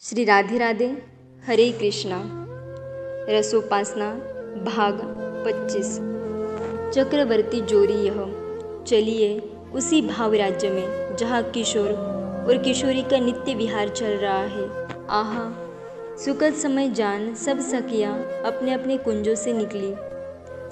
श्री राधे राधे। हरे कृष्णा। रसोपासना भाग 25। चक्रवर्ती जोरी यह। चलिए उसी भाव राज्य में जहाँ किशोर और किशोरी का नित्य विहार चल रहा है। आहा, सुखद समय जान सब सखियाँ अपने अपने कुंजों से निकली।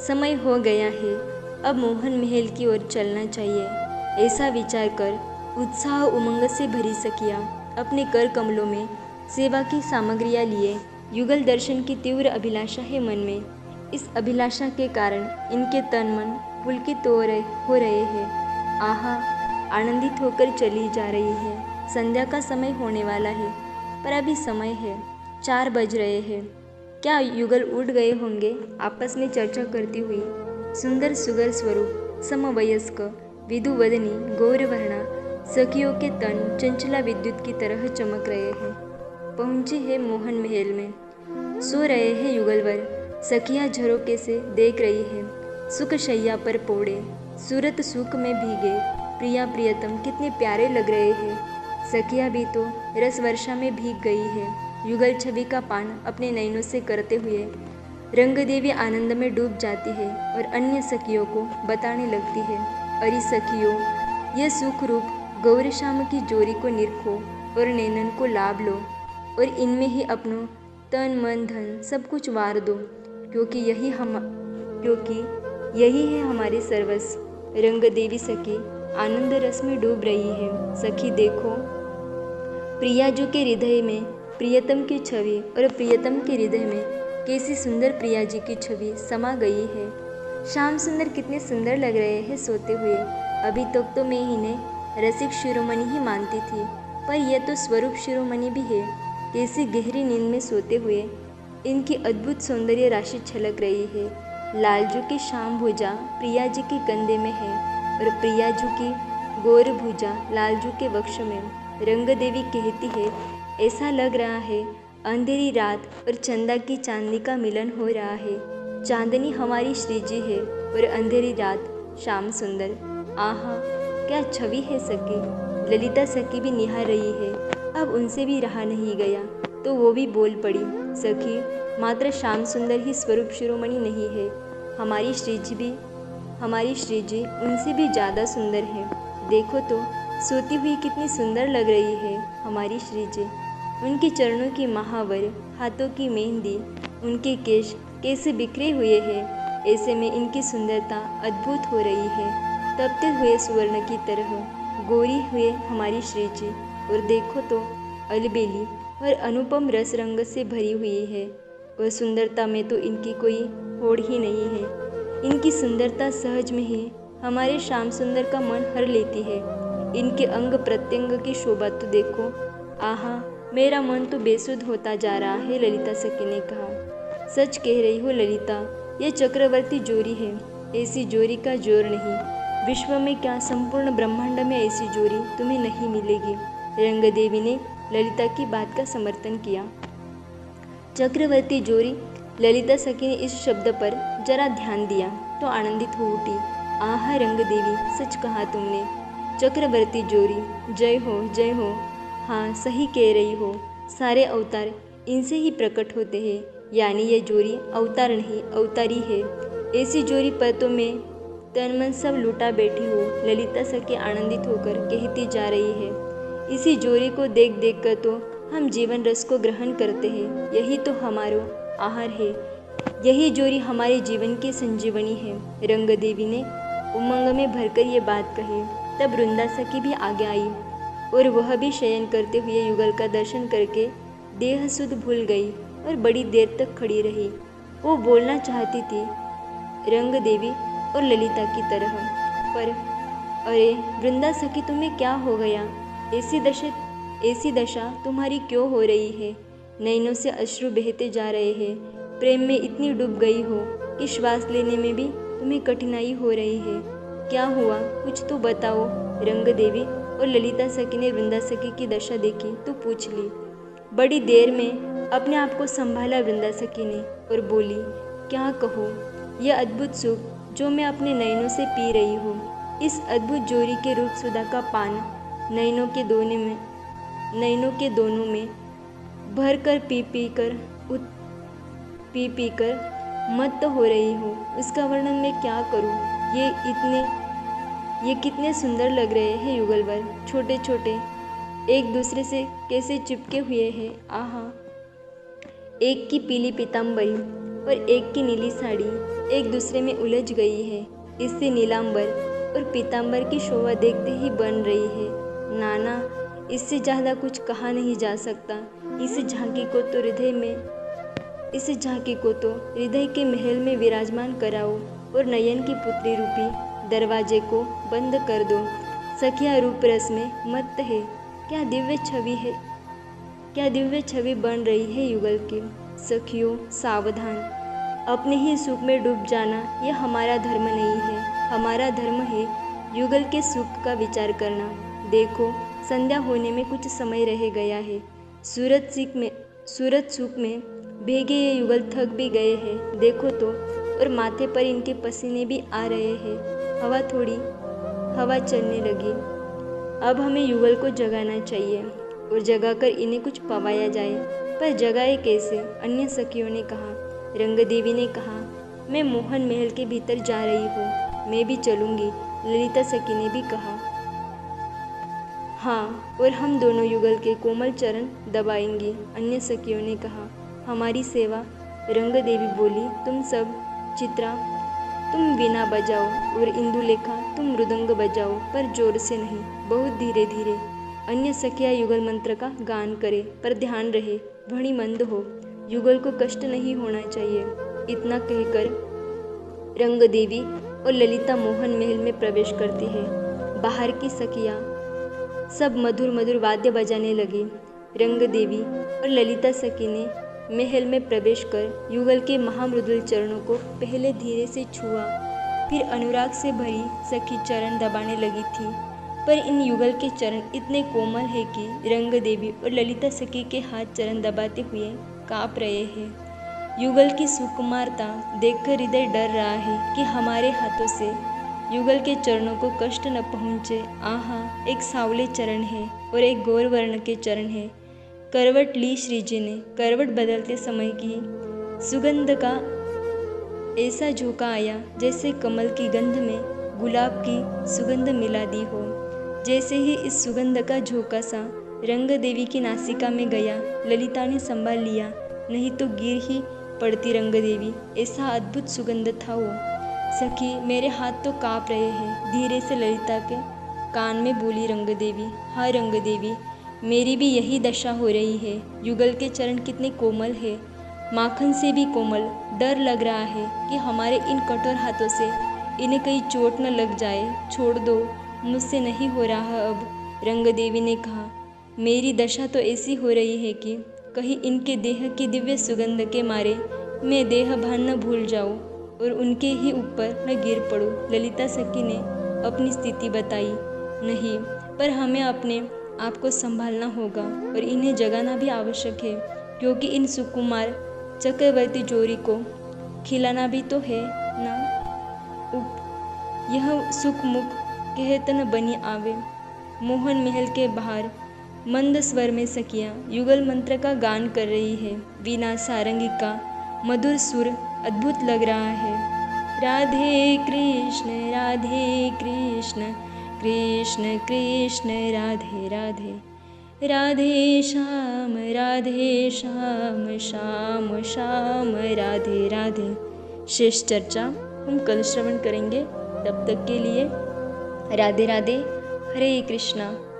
समय हो गया है, अब मोहन महल की ओर चलना चाहिए। ऐसा विचार कर उत्साह उमंग से भरी सखियाँ अपने कर कमलों में सेवा की सामग्रियाँ लिए युगल दर्शन की तीव्र अभिलाषा है मन में। इस अभिलाषा के कारण इनके तन मन पुलकित हो रहे हैं। आहा, आनंदित होकर चली जा रही है। संध्या का समय होने वाला है, पर अभी समय है, 4 बज रहे हैं। क्या युगल उठ गए होंगे? आपस में चर्चा करती हुई सुंदर सुगर स्वरूप समवयस्क विधुवदनी गौरवर्णा सखियों के तन चंचला विद्युत की तरह चमक रहे हैं। पहुंचे हैं मोहन महल में। सो रहे हैं युगलवर। सखियां झरोके से देख रही है। सुख शैया पर पोड़े सूरत सुख में भीगे प्रिया प्रियतम कितने प्यारे लग रहे हैं। सखियां भी तो रस वर्षा में भीग गई है। युगल छवि का पान अपने नयनों से करते हुए रंग देवी आनंद में डूब जाती है और अन्य सखियों को बताने लगती है, अरे सखियों, यह सुख रूप गौर श्याम की जोरी को निरखो और नैनन को लाभ लो और इनमें ही अपनों तन मन धन सब कुछ वार दो, क्योंकि यही है हमारे सर्वस्व। रंग देवी सखी आनंद रस में डूब रही है। सखी देखो, प्रियाजू के हृदय में प्रियतम की छवि और प्रियतम के हृदय में कैसी सुंदर प्रिया जी की छवि समा गई है। श्याम सुंदर कितने सुंदर लग रहे हैं सोते हुए। अभी तक तो मैं इन्हें रसिक शिरोमणि ही मानती थी, पर यह तो स्वरूप शिरोमणि भी है। कैसी गहरी नींद में सोते हुए इनकी अद्भुत सौंदर्य राशि छलक रही है। लालजू की श्याम भुजा प्रिया जी के कंधे में है और प्रियाजू की गौर भुजा लालजू के वक्ष में। रंग देवी कहती है, ऐसा लग रहा है अंधेरी रात और चंदा की चांदनी का मिलन हो रहा है। चांदनी हमारी श्रीजी है और अंधेरी रात श्याम सुंदर। आहा, क्या छवि है सखी। ललिता सखी भी निहार रही है। अब उनसे भी रहा नहीं गया तो वो भी बोल पड़ी, सखी, मात्र श्याम सुंदर ही स्वरूप शिरोमणि नहीं है, हमारी श्रीजी उनसे भी ज़्यादा सुंदर है। देखो तो, सोती हुई कितनी सुंदर लग रही है हमारी श्रीजी। उनके चरणों की महावर, हाथों की मेहंदी, उनके केश कैसे बिखरे हुए हैं। ऐसे में इनकी सुंदरता अद्भुत हो रही है। तपते हुए सुवर्ण की तरह गोरी हुए हमारी श्रीजी, और देखो तो अलबेली और अनुपम रस रंग से भरी हुई है, और सुंदरता में तो इनकी कोई होड़ ही नहीं है। इनकी सुंदरता सहज में ही हमारे श्याम सुंदर का मन हर लेती है। इनके अंग प्रत्यंग की शोभा तो देखो। आहा, मेरा मन तो बेसुध होता जा रहा है। ललिता सखी ने कहा, सच कह रही हो ललिता, यह चक्रवर्ती जोरी है। ऐसी जोरी का जोर नहीं, विश्व में क्या संपूर्ण ब्रह्मांड में ऐसी जोरी तुम्हें नहीं मिलेगी। रंग देवी ने ललिता की बात का समर्थन किया। चक्रवर्ती जोरी। ललिता सखी ने इस शब्द पर जरा ध्यान दिया तो आनंदित हो उठी। आहा रंग देवी, सच कहा तुमने। चक्रवर्ती जोरी, जय हो जय हो। हाँ, सही कह रही हो। सारे अवतार इनसे ही प्रकट होते हैं, यानी ये जोरी अवतार नहीं अवतारी है। ऐसी जोरी पर तो मैं तन मन सब लुटा बैठी हूँ। ललिता सखी आनंदित होकर कहती जा रही है, इसी जोरी को देख देख कर तो हम जीवन रस को ग्रहण करते हैं। यही तो हमारो आहार है। यही जोरी हमारे जीवन की संजीवनी है। रंग देवी ने उमंग में भरकर ये बात कही। तब वृंदा सखी भी आगे आई और वह भी शयन करते हुए युगल का दर्शन करके देह सुध भूल गई और बड़ी देर तक खड़ी रही। वो बोलना चाहती थी रंग देवी और ललिता की तरह, पर अरे वृंदा सखी, तुम्हें क्या हो गया? ऐसी दशा तुम्हारी क्यों हो रही है? नैनों से अश्रु बहते जा रहे हैं। प्रेम में इतनी डूब गई हो कि श्वास लेने में भी तुम्हें कठिनाई हो रही है। क्या हुआ, कुछ तो बताओ। रंग देवी और ललिता सखी ने वृंदा सखी की दशा देखी तो पूछ ली। बड़ी देर में अपने आप को संभाला वृंदा सखी ने और बोली, क्या कहूँ, यह अद्भुत सुख जो मैं अपने नयनों से पी रही हूँ, इस अद्भुत जोरी के रूप सुधा का पान नयनों के दोनों में भर कर पी पी कर मत हो रही हूँ। उसका वर्णन मैं क्या करूँ। ये कितने सुंदर लग रहे हैं युगलवर, छोटे छोटे, एक दूसरे से कैसे चिपके हुए हैं। आहा, एक की पीली पीताम्बरी और एक की नीली साड़ी एक दूसरे में उलझ गई है। इससे नीलांबर और पीताम्बर की शोभा देखते ही बन रही है। नाना, इससे ज़्यादा कुछ कहा नहीं जा सकता। इस झांकी को तो हृदय के महल में विराजमान कराओ और नयन की पुत्री रूपी दरवाजे को बंद कर दो। सखिया रूप रस में मत्त है। क्या दिव्य छवि बन रही है युगल की। सखियों, सावधान, अपने ही सुख में डूब जाना यह हमारा धर्म नहीं है। हमारा धर्म है युगल के सुख का विचार करना। देखो, संध्या होने में कुछ समय रह गया है। सूरज सुख में भीगे ये युगल थक भी गए हैं। देखो तो, और माथे पर इनके पसीने भी आ रहे हैं। हवा चलने लगी। अब हमें युगल को जगाना चाहिए और जगाकर इन्हें कुछ पवाया जाए। पर जगाए कैसे? अन्य सखियों ने कहा। रंगदेवी ने कहा, मैं मोहन महल के भीतर जा रही हूँ। मैं भी चलूँगी, ललिता सखी ने भी कहा। हाँ, और हम दोनों युगल के कोमल चरण दबाएंगी, अन्य सखियों ने कहा। हमारी सेवा, रंगदेवी बोली। तुम सब, चित्रा तुम वीणा बजाओ और इंदुलेखा तुम मृदंग बजाओ, पर जोर से नहीं, बहुत धीरे धीरे। अन्य सखियाँ युगल मंत्र का गान करे, पर ध्यान रहे ध्वनि मंद हो, युगल को कष्ट नहीं होना चाहिए। इतना कहकर रंगदेवी और ललिता मोहन महल में प्रवेश करती है। बाहर की सखियाँ सब मधुर मधुर वाद्य बजाने लगी। रंगदेवी और ललिता सखी ने महल में प्रवेश कर युगल के महामृदुल चरणों को पहले धीरे से छुआ, फिर अनुराग से भरी सखी चरण दबाने लगी थी। पर इन युगल के चरण इतने कोमल है कि रंगदेवी और ललिता सखी के हाथ चरण दबाते हुए काँप रहे हैं। युगल की सुकुमारता देखकर हृदय डर रहा है कि हमारे हाथों से युगल के चरणों को कष्ट न पहुँचे। आहा, एक सावले चरण है और एक गौर वर्ण के चरण है। करवट ली श्रीजी ने। करवट बदलते समय की सुगंध का ऐसा झोंका आया जैसे कमल की गंध में गुलाब की सुगंध मिला दी हो। जैसे ही इस सुगंध का झोंका सा रंगदेवी की नासिका में गया, ललिता ने संभाल लिया, नहीं तो गिर ही पड़ती रंगदेवी। ऐसा अद्भुत सुगंध था वो। सखी, मेरे हाथ तो काँप रहे हैं, धीरे से ललिता के कान में बोली रंगदेवी। हाँ रंगदेवी, मेरी भी यही दशा हो रही है। युगल के चरण कितने कोमल है, माखन से भी कोमल। डर लग रहा है कि हमारे इन कठोर हाथों से इन्हें कहीं चोट न लग जाए। छोड़ दो, मुझसे नहीं हो रहा अब, रंगदेवी ने कहा। मेरी दशा तो ऐसी हो रही है कि कहीं इनके देह की दिव्य सुगंध के मारे मैं देह भान न भूल जाऊं और उनके ही ऊपर न गिर पड़ूं। ललिता सखी ने अपनी स्थिति बताई। नहीं, पर हमें अपने आपको संभालना होगा और इन्हें जगाना भी आवश्यक है, क्योंकि इन सुकुमार चक्रवर्ती जोरी को खिलाना भी तो है ना। यह सुखमुख कहत न बनी आवे। मोहन महल के बाहर मंद स्वर में सखियाँ युगल मंत्र का गान कर रही है। वीणा सारंगी का मधुर सुर अद्भुत लग रहा है। राधे कृष्ण कृष्ण कृष्ण राधे राधे, राधे श्याम श्याम श्याम राधे राधे। शेष चर्चा हम कल श्रवण करेंगे। तब तक के लिए राधे राधे, हरे कृष्णा।